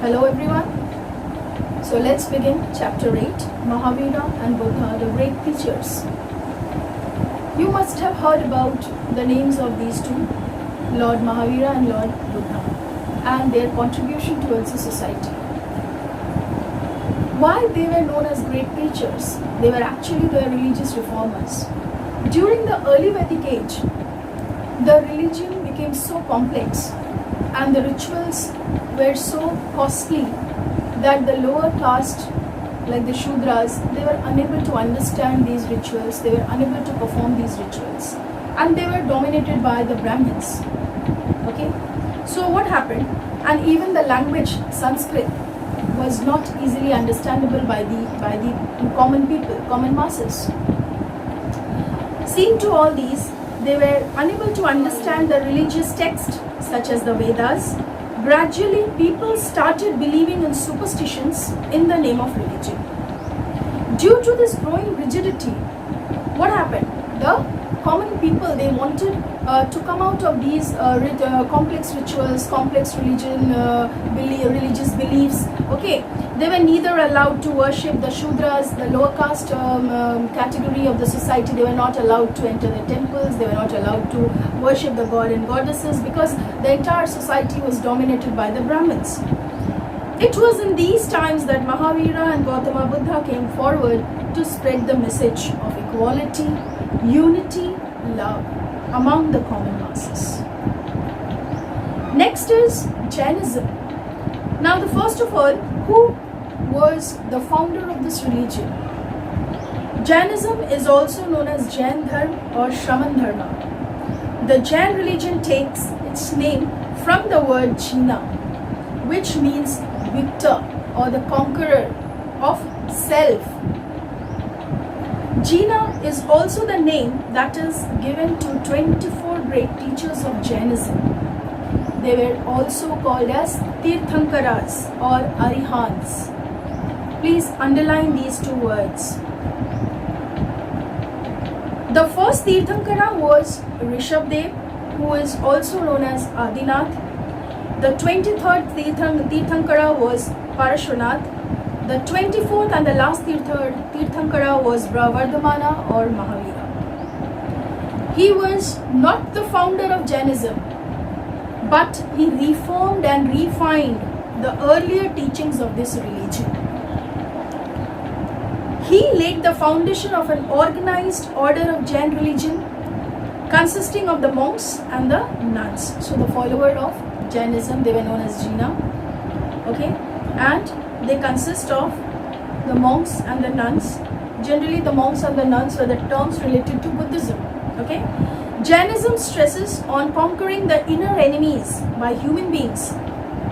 Hello everyone. So let's begin chapter 8, Mahavira and Buddha, the great teachers. You must have heard about the names of these two, Lord Mahavira and Lord Buddha, and their contribution towards the society. Why they were known as great teachers? They were actually the religious reformers. During the early Vedic age, the religion became so complex and the rituals were so costly that the lower caste, like the Shudras, they were unable to understand these rituals, they were unable to perform these rituals, and they were dominated by the Brahmins. Okay, so what happened? And even the language Sanskrit was not easily understandable by the common people, common masses. Seeing to all these, they were unable to understand the religious text such as the Vedas. Gradually, people started believing in superstitions in the name of religion. Due to this growing rigidity, what happened? The common people, they wanted to come out of these complex rituals, complex religious beliefs. Okay, they were neither allowed to worship the Shudras, the lower caste category of the society. They were not allowed to enter the temples. They were not allowed to worship the god and goddesses because the entire society was dominated by the Brahmins. It was in these times that Mahavira and Gautama Buddha came forward to spread the message of equality, unity, love among the common masses. Next is Jainism. Now, first of all, who was the founder of this religion? Jainism is also known as Jain Dharma or Shravan Dharma. The Jain religion takes its name from the word Jina, which means victor or the conqueror of self. Jina is also the name that is given to 24 great teachers of Jainism. They were also called as Tirthankaras or Arihants. Please underline these two words. The first Tirthankara was Rishabdev, who is also known as Adinath. The 23rd Tirthankara was Parashvanath. The 24th and the last Tirthankara was Vardhamana or Mahavira. He was not the founder of Jainism, but he reformed and refined the earlier teachings of this religion. He laid the foundation of an organized order of Jain religion consisting of the monks and the nuns. So the follower of Jainism, they were known as Jina. Okay, and they consist of the monks and the nuns. Generally, the monks and the nuns were the terms related to Buddhism. Okay, Jainism stresses on conquering the inner enemies by human beings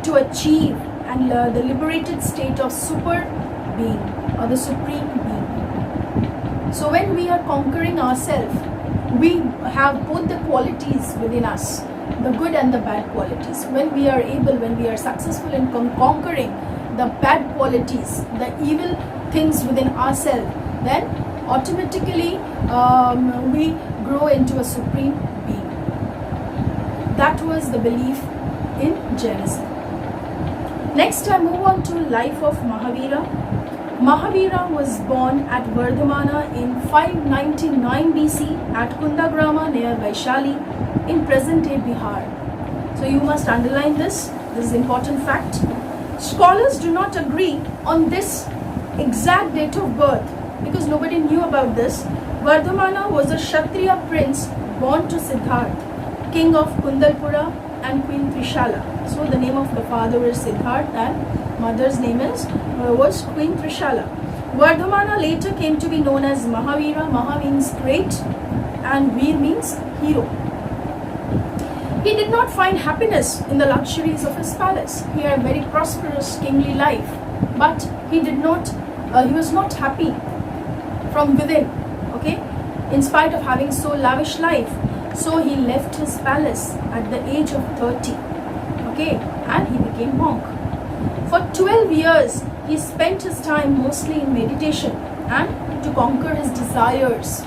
to achieve and the liberated state of super being or the supreme being. So when we are conquering ourselves, we have both the qualities within us, the good and the bad qualities. When we are able, when we are successful in conquering the bad qualities, the evil things within ourselves, then automatically we grow into a supreme being. That was the belief in Jainism. Next, I move on to life of Mahavira. Mahavira was born at Vardhamana in 599 BC at Kundagrama near Vaishali in present-day Bihar. So you must underline this. This is an important fact. Scholars do not agree on this exact date of birth because nobody knew about this. Vardhamana was a Kshatriya prince born to Siddharth, king of Kundalpura and Queen Trishala. So the name of the father is Siddharth and mother's name was Queen Trishala. Vardhamana later came to be known as Mahavira. Maha means great and Veer means hero. He did not find happiness in the luxuries of his palace. He had a very prosperous kingly life, but he was not happy from within. Okay, in spite of having so lavish life, so he left his palace at the age of 30. Okay, and he became monk. For 12 years, he spent his time mostly in meditation and to conquer his desires.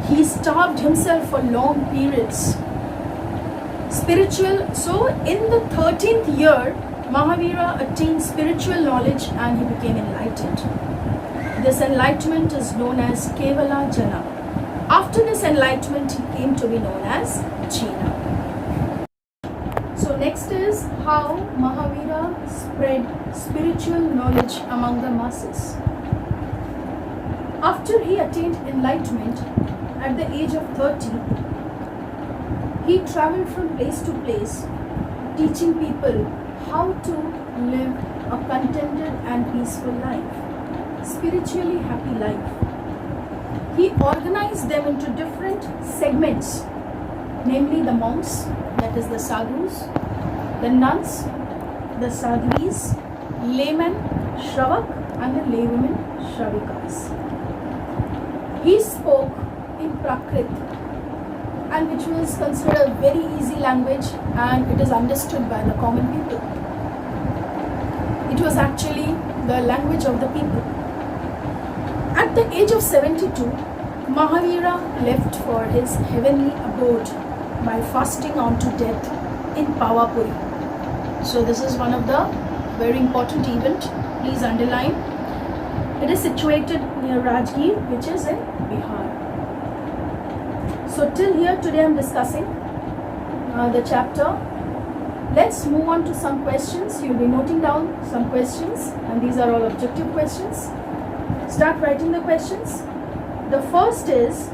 He starved himself for long periods. Spiritual, so in the 13th year, Mahavira attained spiritual knowledge and he became enlightened. This enlightenment is known as Kevala Jana. After this enlightenment, he came to be known as Jina. So next is how Mahavira spread spiritual knowledge among the masses. After he attained enlightenment at the age of 30, he traveled from place to place, teaching people how to live a contented and peaceful life, spiritually happy life. He organized them into different segments, namely the monks, that is the sadhus, the nuns, the sadhvis, laymen, shravak, and the laywomen, shravikas. He spoke in Prakrit, and which was considered a very easy language and it is understood by the common people. It was actually the language of the people. At the age of 72, Mahavira left for his heavenly abode by fasting on to death in Pavapuri. So this is one of the very important event. Please underline. It is situated near Rajgir, which is in Bihar. So till here today I am discussing the chapter. Let's move on to some questions. You'll be noting down some questions and these are all objective questions. Start writing the questions. The first is,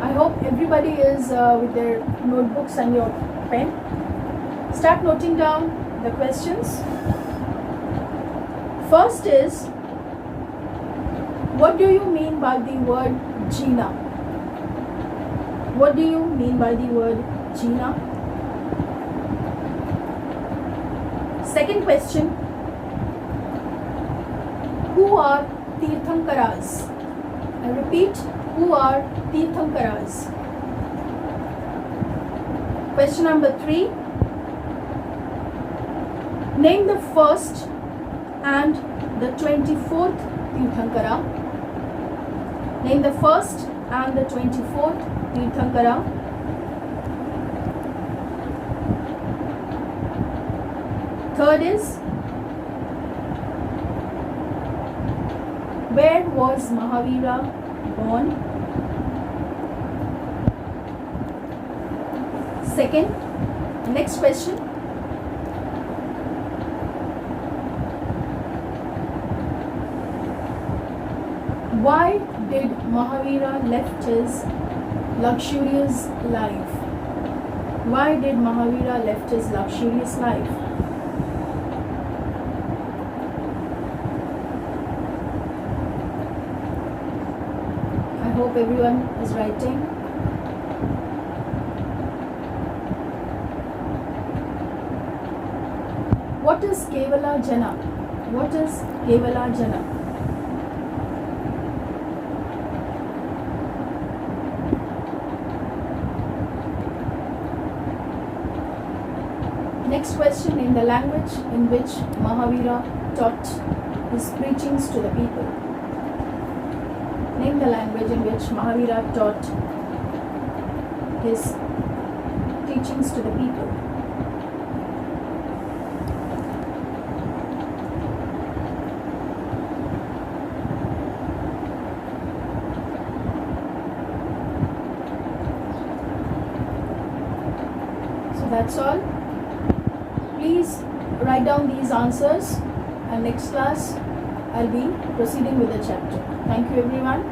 I hope everybody is with their notebooks and your pen. Start noting down the questions. First is, what do you mean by the word Jina? What do you mean by the word Jina? Second question, who are Tirthankaras? I repeat, who are Tirthankaras? Question number 3, name the first and the 24th Tirthankara. Name the first and the 24th Tirthankara. Third is, where was Mahavira born? Second, next question. Why did Mahavira left his luxurious life? Why did Mahavira left his luxurious life? I hope everyone is writing. What is Kevala Jana? What is Kevala Jana? Next question, in the language in which Mahavira taught his preachings to the people. Name the language in which Mahavira taught his teachings to the people. So that's all. Please write down these answers and next class I'll be proceeding with the chapter. Thank you everyone.